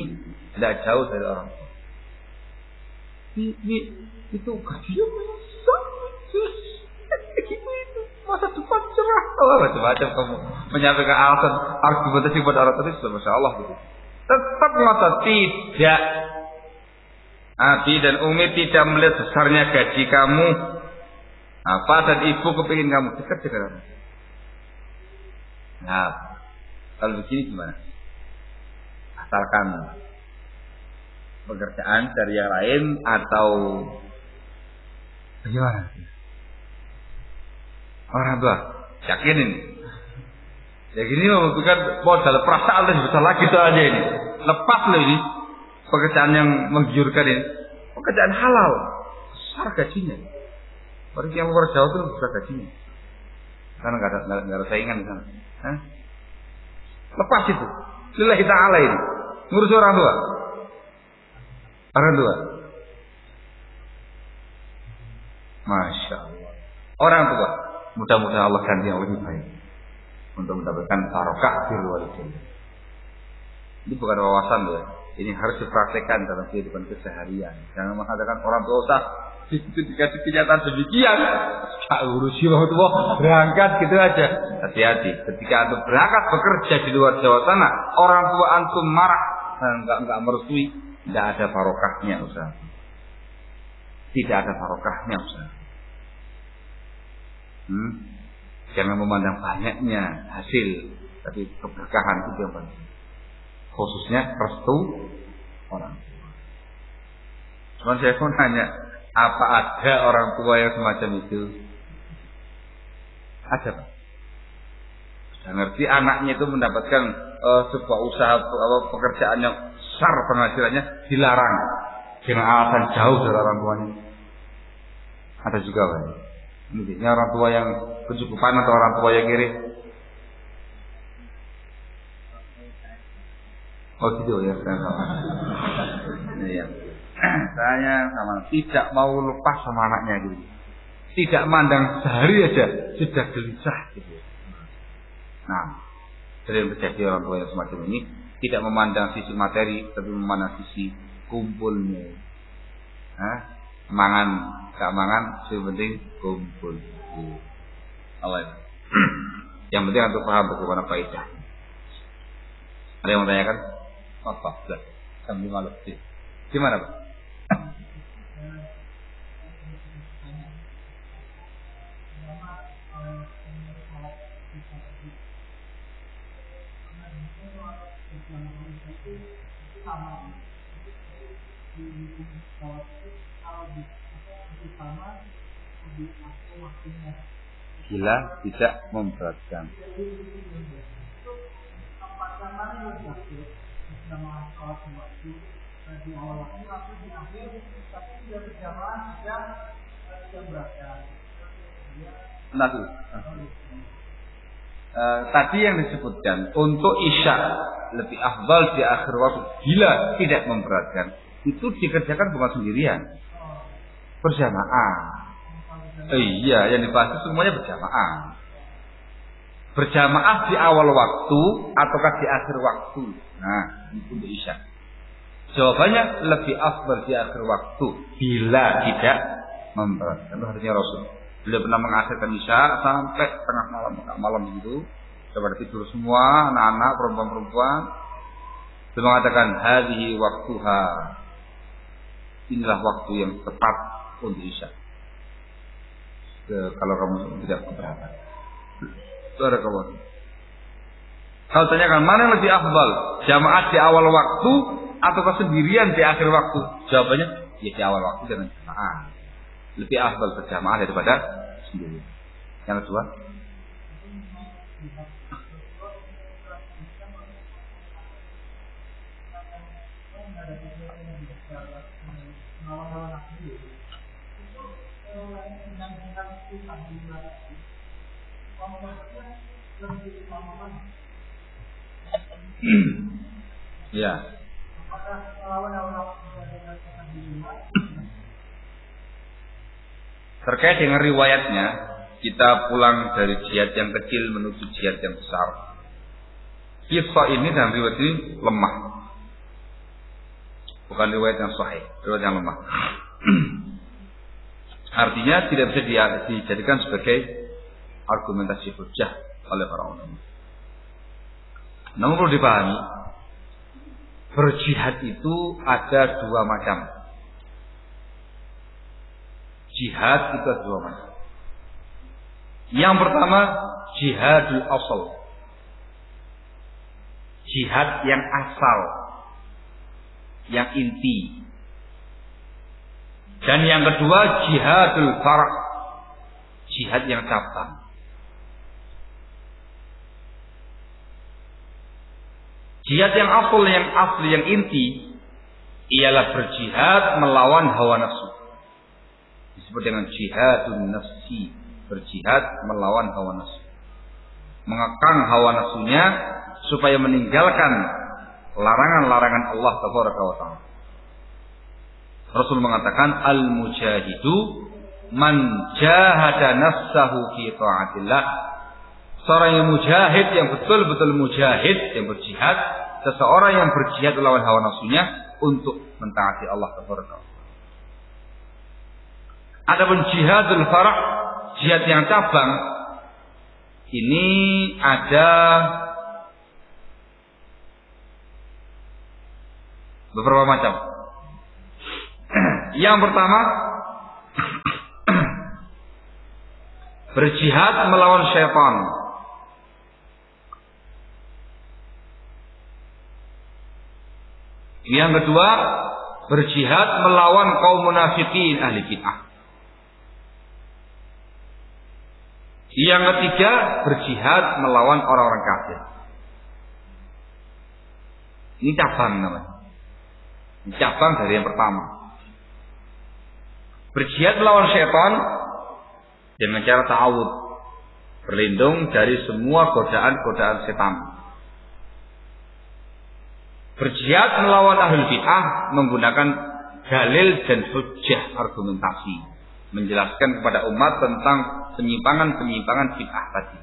tidak jauh dari orang tua. Itu gajinya masa depan cerah. Macam-macam kamu menyampaikan alasan argumentasi kepada orang tua itu, masya Allah gitu. Tetap masa tidak. Abi dan Umi tidak melihat besarnya gaji kamu. Apa dan ibu kepingin kamu dekat dengan orang. Nah, kalau begini gimana? Asalkan pekerjaan dari yang lain atau bagaimana? Orang tua yakin ini. Ya gini membutuhkan modal perasaan lebih besar lagi soalnya ini. Lepas loh ini pekerjaan yang menggiurkan ini. Pekerjaan halal, besar gajinya. Orang yang luar Jawa itu besar gajinya. Karena nggak ada saingan di sana. Hah? Lepas itu. Lillahi ta'ala ini. Ngurus orang tua. Orang tua. Masya Allah. Orang tua. Mudah-mudahan Allah ganti yang lebih baik. Untuk mendapatkan barokah di luar itu. Ini bukan wawasan ya. Ini harus dipraktekkan dalam kehidupan keseharian. Jangan mengatakan orang tua usah dikasih kenyataan demikian. Tak urusi orang tua berangkat gitu aja. Hati-hati. Ketika antum berangkat bekerja di luar Jawa sana, orang tua antum marah dan enggak merestui, tidak ada barokahnya usaha. Tidak ada barokahnya usaha. Jangan memandang banyaknya hasil, tapi keberkahan itu yang penting. Khususnya restu orang tua. Cuman saya pun nanya, apa ada orang tua yang semacam itu? Ada, Pak. Sudah ngerti anaknya itu mendapatkan sebuah usaha pekerjaan yang besar penghasilannya dilarang dengan alasan jauh dari orang tuanya. Ada juga, Pak. Ini orang tua yang kecukupan atau orang tua yang kiri. Oh gitu ya, iya. Saya sama tidak mau lepas sama anaknya gitu. Tidak mandang sehari aja sudah gelisah gitu. Nah, sering terjadi orang tua yang semacam ini tidak memandang sisi materi, tapi memandang sisi kumpulnya. Mangan, gak mangan, yang penting kumpul. Allah. Yang penting untuk paham bagaimana faedah. Ada yang mau tanyakan? Apa? Sudah. Sambil malam. Gimana, Pak? Gila tidak memberatkan. Tadi yang disebutkan untuk isya lebih afdal di akhir waktu, gila tidak memberatkan, itu dikerjakan bukan sendirian, berjamaah. Iya, yang dibahas semuanya berjamaah. Berjamaah di awal waktu ataukah di akhir waktu? Nah, itu untuk isya. Jawabannya lebih afdal di akhir waktu bila tidak memberatkan. Itu artinya Rasul. Beliau pernah mengakhirkan isya sampai tengah malam itu. Coba tidur semua, anak-anak, perempuan-perempuan. Beliau mengatakan hadhihi waktuha. Inilah waktu yang tepat untuk isya. Kalau kamu tidak keberatan. Barakallahu. Kalau tanyakan mana yang lebih afdal, jamaah di awal waktu atau sendirian di akhir waktu? Jawabannya ya di awal waktu dengan jamaah. Lebih afdal berjamaah daripada sendiri. Yang kedua, ya. Terkait dengan riwayatnya, kita pulang dari jihad yang kecil menuju jihad yang besar. Kisah ini dan riwayat ini lemah. Bukan riwayat yang sahih, riwayat yang lemah. Artinya tidak bisa dijadikan sebagai argumentasi hujjah oleh para ulama. Namun perlu dipahami, berjihad itu ada dua macam. Jihad itu ada dua macam. Yang pertama, jihadul asal. Jihad yang asal, yang inti. Dan yang kedua, jihadul farak. Jihad yang cabang. Jihad yang asli, yang inti ialah berjihad melawan hawa nafsu. Disebut dengan jihadun nafsi, berjihad melawan hawa nafsu. Mengekang hawa nafsunya supaya meninggalkan larangan-larangan Allah Tabaraka wa Ta'ala. Rasul mengatakan al-mujahidu man jahada nafsahu fi ta'atillah. Seorang yang mujahid, yang betul-betul mujahid, yang berjihad, seseorang yang berjihad melawan hawa nafsunya untuk mentaati Allah Tabaraka wa Ta'ala. Adapun jihadul farak, jihad yang cabang, ini ada beberapa macam. Yang pertama, berjihad melawan syaitan. Yang kedua, berjihad melawan kaum munafikin ahli bid'ah. Yang ketiga, berjihad melawan orang-orang kafir. Ini cabang namanya. Ini cabang dari yang pertama. Berjihad melawan syaitan dengan cara ta'awud, berlindung dari semua godaan-godaan setan. Berjihad melawan ahlul bid'ah menggunakan dalil dan hujjah argumentasi, menjelaskan kepada umat tentang penyimpangan-penyimpangan bid'ah tadi.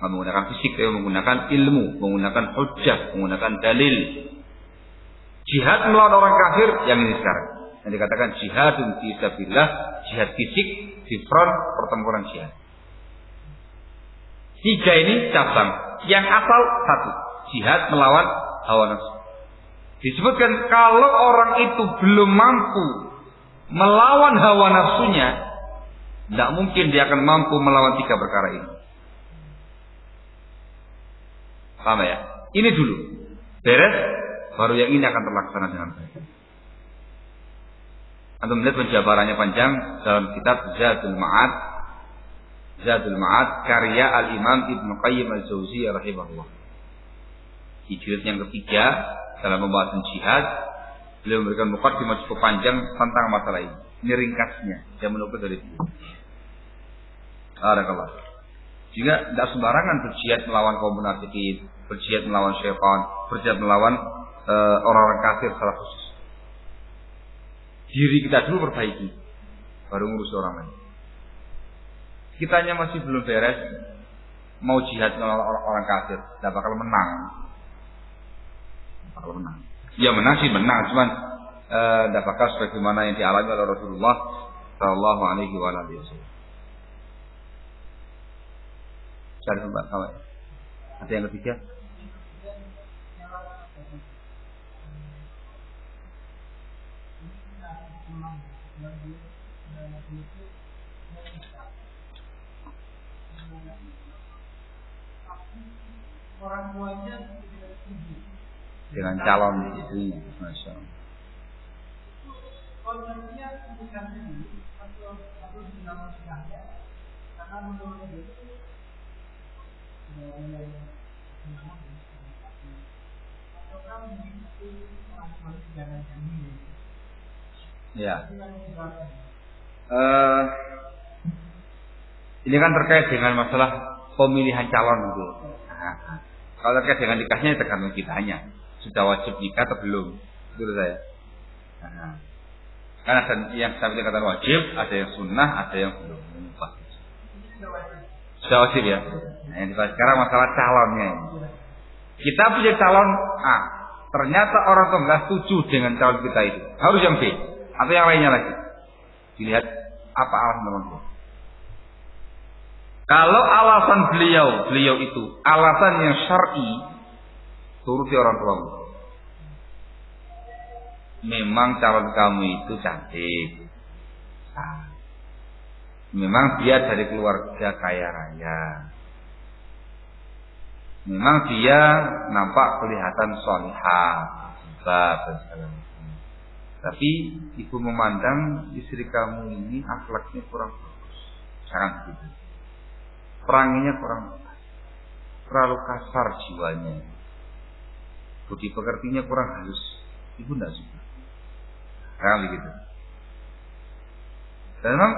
Menggunakan fisik, menggunakan ilmu, menggunakan hujjah, menggunakan dalil. Jihad melawan orang kafir yang ini sekarang, yang dikatakan jihadun fi sabilillah, jihad fisik di front pertempuran jihad. Tiga ini cabang. Yang asal satu, jihad melawan hawa nafsu. Disebutkan kalau orang itu belum mampu melawan hawa nafsunya, tidak mungkin dia akan mampu melawan tiga perkara ini. Paham ya? Ini dulu beres, baru yang ini akan terlaksana dengan baik. Anda melihat penjabarannya panjang dalam kitab Zadul Ma'ad. Zadul Ma'ad karya Al-Imam Ibnu Qayyim Al-Jauziyah rahimahullah. Di jilid yang ketiga dalam pembahasan jihad, beliau memberikan mukadimah cukup panjang tentang masalah ini. Ini ringkasnya, saya menukil dari itu. Barakallah. Jika tidak sembarangan berjihad melawan kaum munafikin, berjihad melawan syaitan, berjihad melawan orang-orang kafir secara khusus. Diri kita dulu perbaiki, baru ngurus orang lain. Kitanya masih belum beres, mau jihad melawan orang kafir, tidak bakal menang. Bakal menang. Ya menang sih menang, cuman tidak bakal sebagaimana yang dialami oleh Rasulullah Sallallahu Alaihi Wasallam. Cari tempat kawai. Ada yang ketiga? Orang tuanya tidak setuju dengan calon istrinya, masya Allah. Konsepnya bukan dulu atau dinamakan karena menurut itu dari ataukah mengikuti orang jangan janji. Ya. Ini kan terkait dengan masalah pemilihan calon itu. Nah, kalau terkait dengan nikahnya tergantung kitanya. Sudah wajib nikah atau belum? Itu saya. Nah, kan ada yang saya katakan wajib, ada yang sunnah, ada yang belum. Sudah wajib ya. Nah, yang dibahas sekarang masalah calonnya ini. Kita punya calon A, ternyata orang tua nggak setuju dengan calon kita itu. Harus yang B atau yang lainnya lagi. Dilihat apa alasan teman tua. Kalau alasan beliau itu alasan yang syar'i, turuti orang tuamu. Memang calon kamu itu cantik. Nah, memang dia dari keluarga kaya raya. Memang dia nampak kelihatan sholihah, dan segala macam. Tapi ibu memandang istri kamu ini akhlaknya kurang bagus. Jangan begitu. Peranginya kurang bagus. Terlalu kasar jiwanya. Budi pekertinya kurang halus. Ibu tidak suka. Jangan begitu. Dan memang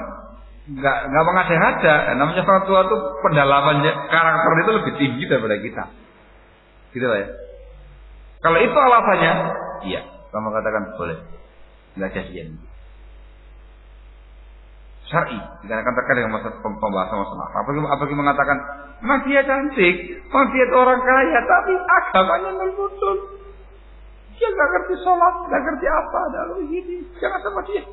nggak mengada-ngada. Namanya orang tua itu pendalaman karakter itu lebih tinggi daripada kita. Gitu lah ya. Kalau itu alasannya, iya. Kamu katakan boleh. Nggak jadian. Syar'i. Dikarenakan terkait dengan masa pembahasan masalah. Apalagi mengatakan, memang dia cantik, memang dia itu orang kaya, tapi agamanya betul. Dia nggak ngerti sholat, nggak ngerti apa, lalu gini. Jangan sama dia.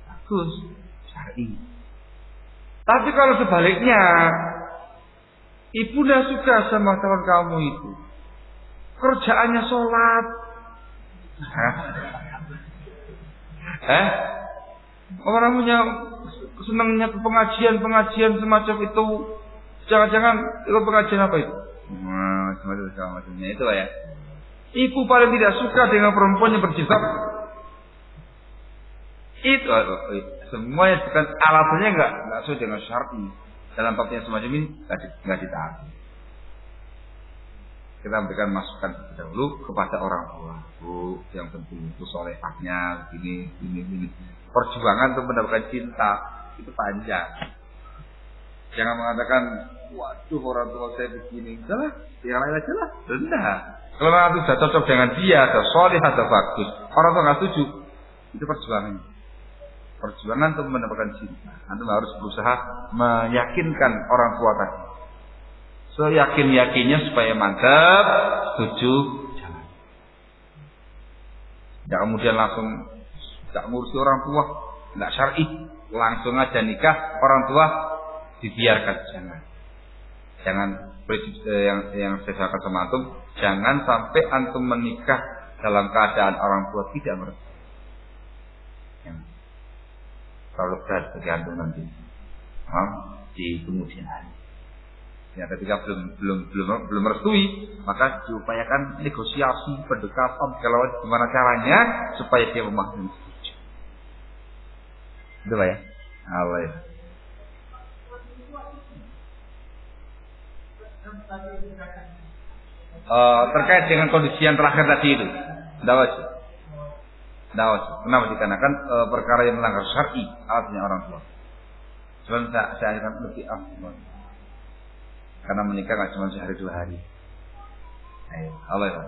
Bagus, syar'i. Tapi kalau sebaliknya, ibu dah suka sama calon kamu itu, kerjaannya sholat, orang punya senangnya pengajian semacam itu, jangan-jangan ikut pengajian apa itu? Semacamnya itu ya. Ibu paling tidak suka dengan perempuan yang berjilbab. Itu semuanya bukan alasannya nggak sesuai dengan syar'i. Dalam bab yang semacam ini nggak ditaati. Kita memberikan masukan dahulu kepada orang tua. Bu, yang penting itu solehahnya, ini. Perjuangan untuk mendapatkan cinta itu panjang. Jangan mengatakan, waduh orang tua saya begini, udahlah, yang lain aja lah, rendah. Kalau nanti sudah cocok dengan dia, ada soleh, ada bagus, orang tua nggak setuju, itu perjuangan. Perjuangan untuk mendapatkan cinta. Antum harus berusaha meyakinkan orang tua tadi. Yakin-yakinnya supaya mantap, setuju, jangan. Tidak kemudian langsung tidak ngurusi orang tua, tidak syar'i, langsung aja nikah orang tua dibiarkan, jangan yang saya katakan sama antum, jangan sampai antum menikah dalam keadaan orang tua tidak mengerti. Terlalu berat bagi antum nanti di kemudian hari. Ya, ketika belum merestui, maka diupayakan negosiasi, pendekatan, kalau gimana caranya supaya dia memahami. Itu ya. Allah ya. Terkait dengan kondisi yang terakhir tadi itu, dawas. Kenapa? Dikarenakan perkara yang melanggar syar'i, alatnya orang tua. Sebenarnya saya akan lebih afdal. Karena menikah nggak cuma sehari 2 hari. Ayo, Allah ya.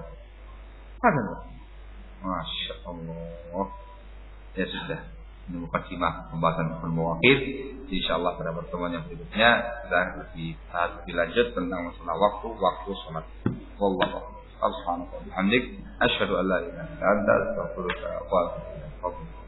Masya Allah. Ya sudah. Ini mukadimah pembahasan bermuwafid. Insyaallah pada pertemuan yang berikutnya kita lebih lanjut tentang masalah waktu sholat. Wallahu a'lam. Subhanallah. Alhamdulillah. Asyhadu an la ilaha illa anta astaghfiruka wa atubu ilaik.